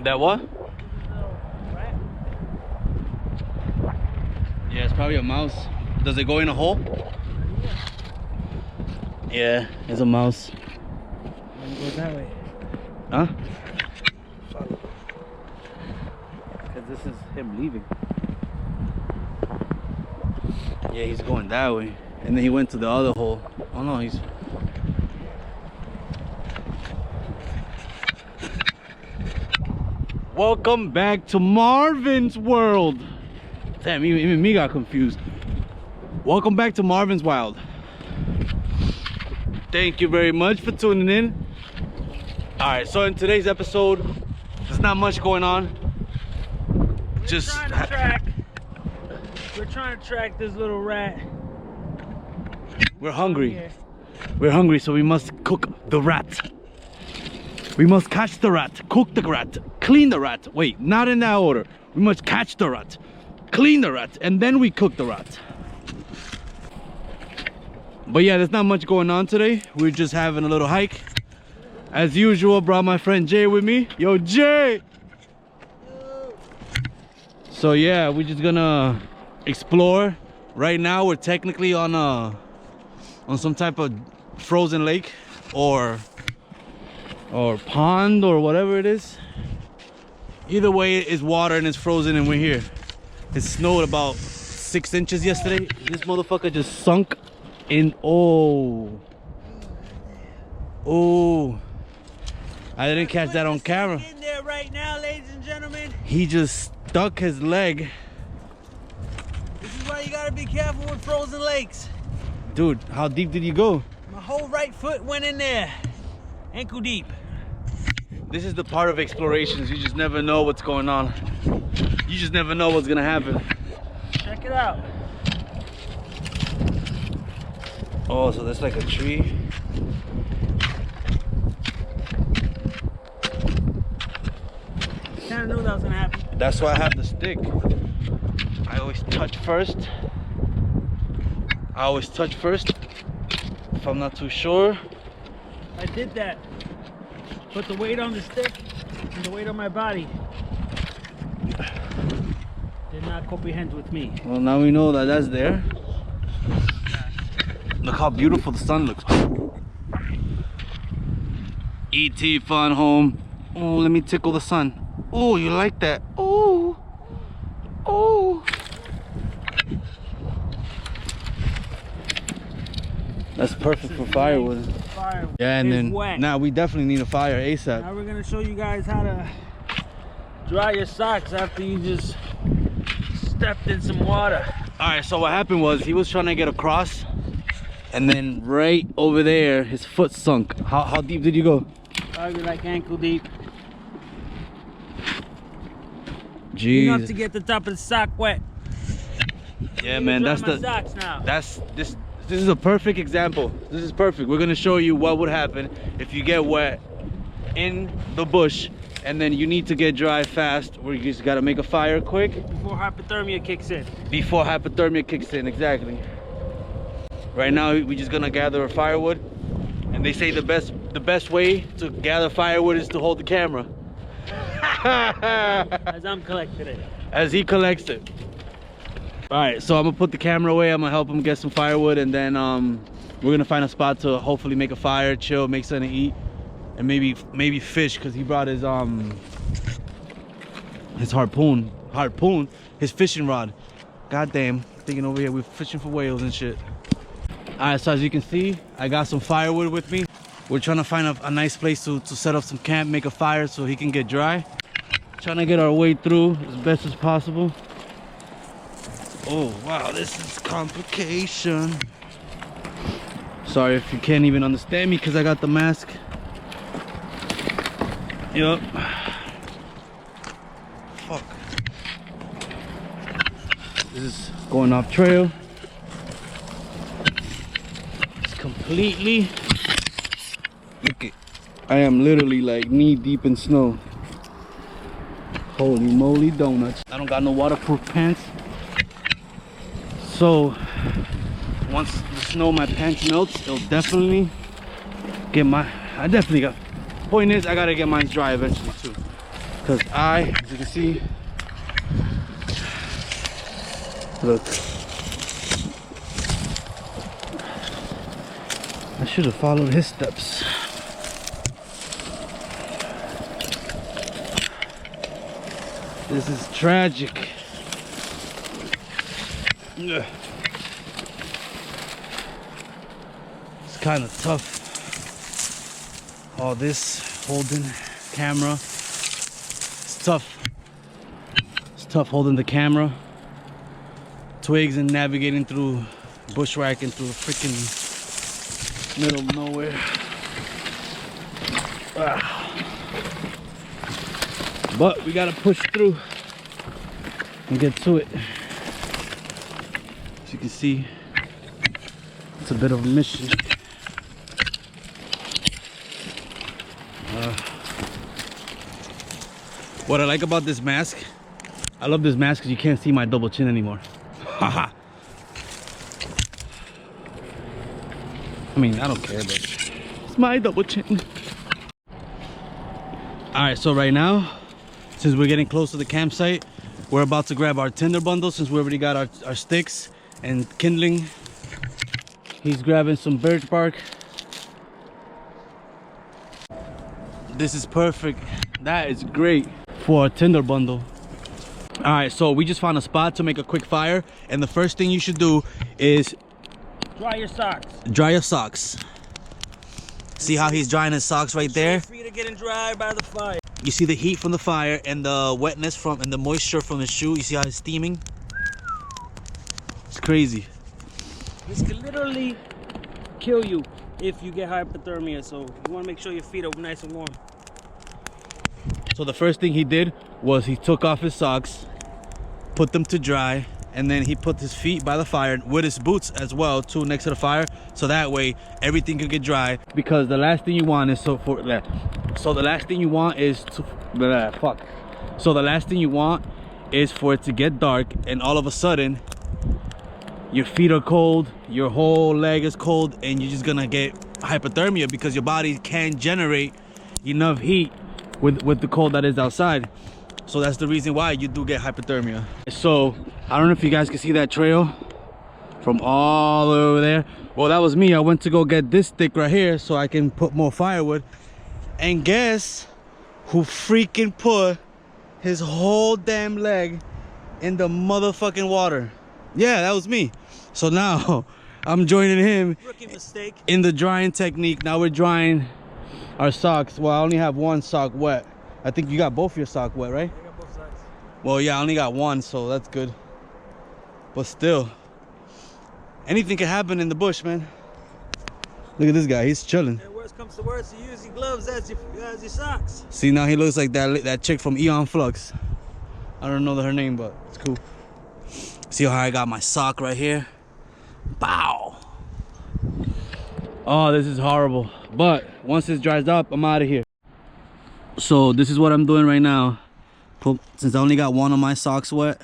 That what? Yeah, it's probably a mouse. Does it go in a hole? Yeah, it's a mouse. Go that way. Huh? Because this is him leaving. Yeah, he's going that way. And then he went to the other hole. Oh no, he's... Welcome back to Marvin's World. Damn, even me got confused. Welcome back to Marvin's Wild. Thank you very much for tuning in. Alright, so in today's episode, there's not much going on. We're trying to track this little rat. We're hungry. We're hungry, so we must cook the rat. We must catch the rat, cook the rat, clean the rat. Wait, not in that order. We must catch the rat, clean the rat, and then we cook the rat. But yeah, there's not much going on today. We're just having a little hike. As usual, brought my friend Jay with me. Yo, Jay! So yeah, we're just gonna explore. Right now, we're technically on some type of frozen lake or pond or whatever it is. Either way, it's water and it's frozen and we're here. It snowed about 6 inches yesterday. This motherfucker just sunk in. Oh, I didn't catch that on camera. In there right now, ladies and gentlemen. He just stuck his leg. This is why you gotta be careful with frozen lakes. Dude, how deep did you go? My whole right foot went in there, ankle deep. This is the part of explorations. You just never know what's going on. You just never know what's gonna happen. Check it out. Oh, so that's like a tree. Kinda knew that was gonna happen. That's why I have the stick. I always touch first. If I'm not too sure. I did that. Put the weight on the stick and the weight on my body. Did not comprehend with me. Well, now we know that that's there. Look how beautiful the sun looks. E.T. Fun Home. Oh, let me tickle the sun. Oh, you like that? Oh, oh. That's perfect for firewood. Yeah, and then now we definitely need a fire ASAP. Now we're gonna show you guys how to dry your socks after you just stepped in some water. All right, so what happened was he was trying to get across, and then right over there, his foot sunk. How deep did you go? Probably like ankle deep. Jeez. Enough to get the top of the sock wet. Yeah, man, that's the. Socks now. That's this. This is a perfect example. This is perfect. We're gonna show you what would happen if you get wet in the bush, and then you need to get dry fast. Where you just gotta make a fire quick. Before hypothermia kicks in. Before hypothermia kicks in, exactly. Right now, we're just gonna gather firewood, and they say the best way to gather firewood is to hold the camera. As I'm collecting it. As he collects it. All right, so I'm gonna put the camera away. I'm gonna help him get some firewood, and then we're gonna find a spot to hopefully make a fire, chill, make something to eat, and maybe fish, because he brought his harpoon, his fishing rod. God damn, thinking over here we're fishing for whales and shit. All right, so as you can see, I got some firewood with me. We're trying to find a nice place to set up some camp, make a fire so he can get dry. Trying to get our way through as best as possible. Oh wow, this is complication. Sorry if you can't even understand me because I got the mask. Yup. Fuck. This is going off trail. It's completely. Look it. I am literally like knee deep in snow. Holy moly donuts. I don't got no waterproof pants. So once the snow my pants melts, it'll definitely get my point is I gotta get mine dry eventually too. Because as you can see, look, I should have followed his steps. This is tragic. Ugh. It's kind of tough. All this holding camera. It's tough. It's tough holding the camera. Twigs and navigating through bushwhacking through the freaking middle of nowhere. Ah. But we gotta push through and get to it. As you can see, it's a bit of a mission. What I like about this mask, I love this mask because you can't see my double chin anymore. Haha. I mean, I don't care, but it's my double chin. Alright, so right now, since we're getting close to the campsite, we're about to grab our tinder bundle since we already got our sticks and kindling. He's grabbing some birch bark. This is perfect. That is great for a tinder bundle. All right, so we just found a spot to make a quick fire, and the first thing you should do is Dry your socks. dry your socks. See how he's drying his socks right there? For you to get dry by the fire. You see the heat from the fire and the wetness from and the moisture from his shoe. You see how it's steaming? It's crazy. This could literally kill you if you get hypothermia, so you want to make sure your feet are nice and warm. So the first thing he did was he took off his socks, put them to dry, and then he put his feet by the fire with his boots as well too next to the fire, so that way everything could get dry. Because the last thing you want is So the last thing you want is for it to get dark and all of a sudden your feet are cold, your whole leg is cold, and you're just gonna get hypothermia because your body can't generate enough heat with the cold that is outside. So that's the reason why you do get hypothermia. So I don't know if you guys can see that trail from all the way over there. Well, that was me. I went to go get this stick right here so I can put more firewood. And guess who freaking put his whole damn leg in the motherfucking water? Yeah, that was me. So now I'm joining him Rookie mistake. in the drying technique. Now we're drying our socks. Well, I only have one sock wet. I think you got both your sock wet, right? I got both sides. Well, yeah, I only got one, so that's good. But still, anything can happen in the bush, man. Look at this guy, he's chilling. And worst comes to worst, you use your gloves as your socks. See, now he looks like that chick from Eon Flux. I don't know her name, but it's cool. See how I got my sock right here? Bow. Oh, this is horrible. But once this dries up, I'm out of here. So this is what I'm doing right now. Since I only got one of my socks wet,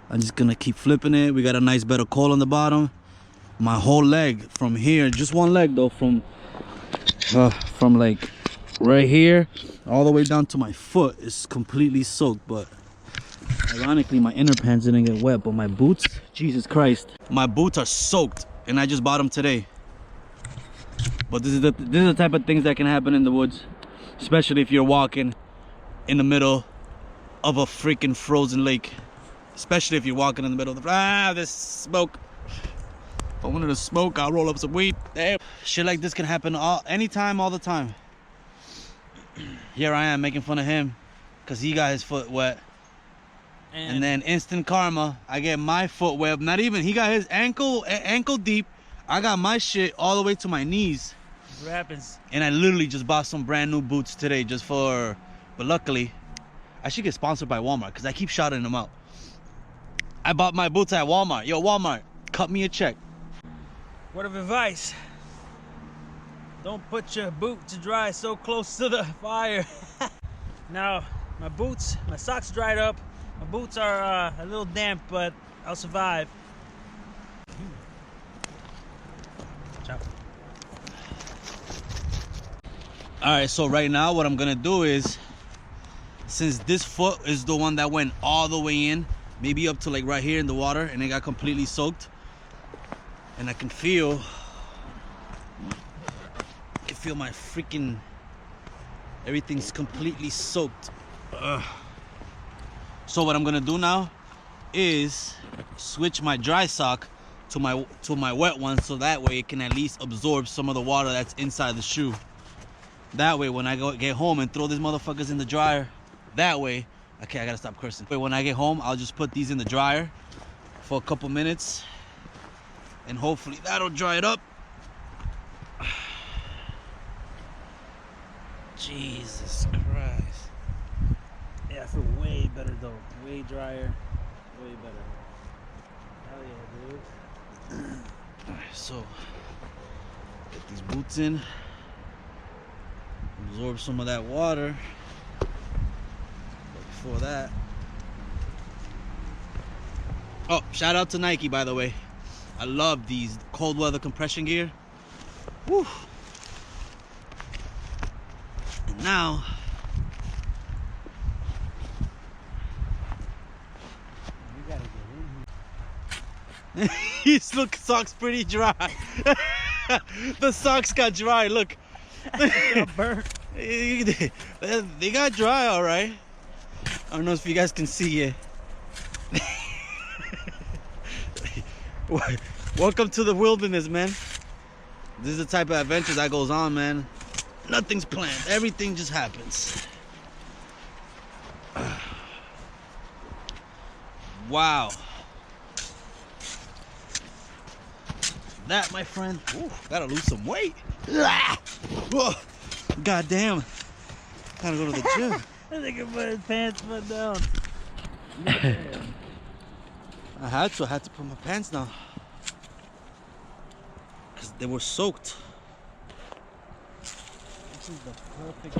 I'm just gonna keep flipping it. We got a nice bed of coal on the bottom. My whole leg from here, just one leg though, from like right here all the way down to my foot is completely soaked. But ironically, my inner pants didn't get wet, but my boots, Jesus Christ, my boots are soaked, and I just bought them today. But this is the type of things that can happen in the woods, especially if you're walking in the middle of a freaking frozen lake. Especially if you're walking in the middle of the this smoke. If I wanted to smoke, I'll roll up some weed. Damn. Shit like this can happen anytime, all the time. Here I am making fun of him because he got his foot wet. And then instant karma, I get my foot wet. Not even, he got his ankle deep. I got my shit all the way to my knees. That's what happens. And I literally just bought some brand new boots today just for, but luckily, I should get sponsored by Walmart because I keep shouting them out. I bought my boots at Walmart. Yo, Walmart, cut me a check. Word of advice: don't put your boot to dry so close to the fire. Now, my socks dried up. My boots are a little damp, but I'll survive. Ciao. All right, so right now what I'm gonna do is, since this foot is the one that went all the way in, maybe up to like right here in the water, and it got completely soaked, and I can feel my freaking, everything's completely soaked. So what I'm gonna do now is switch my dry sock to my wet one, so that way it can at least absorb some of the water that's inside the shoe. That way when I get home and throw these motherfuckers in the dryer, that way, okay, I gotta stop cursing. But when I get home, I'll just put these in the dryer for a couple minutes, and hopefully that'll dry it up. Jesus Christ. Yeah, I feel way better though. Way drier, way better. Hell yeah, dude. Alright, so get these boots in, absorb some of that water. But before that, oh, shout out to Nike, by the way. I love these cold weather compression gear. Woo. And now You gotta get in here. these socks pretty dry. The socks got dry. Look, Got burnt. they got dry, all right. I don't know if you guys can see it. Welcome to the wilderness, man. This is the type of adventure that goes on, man. Nothing's planned. Everything just happens. Wow. That, my friend, ooh, gotta lose some weight. God damn. Gotta go to the gym. I think I put his pants foot down. I had to put my pants down because they were soaked. This is the perfect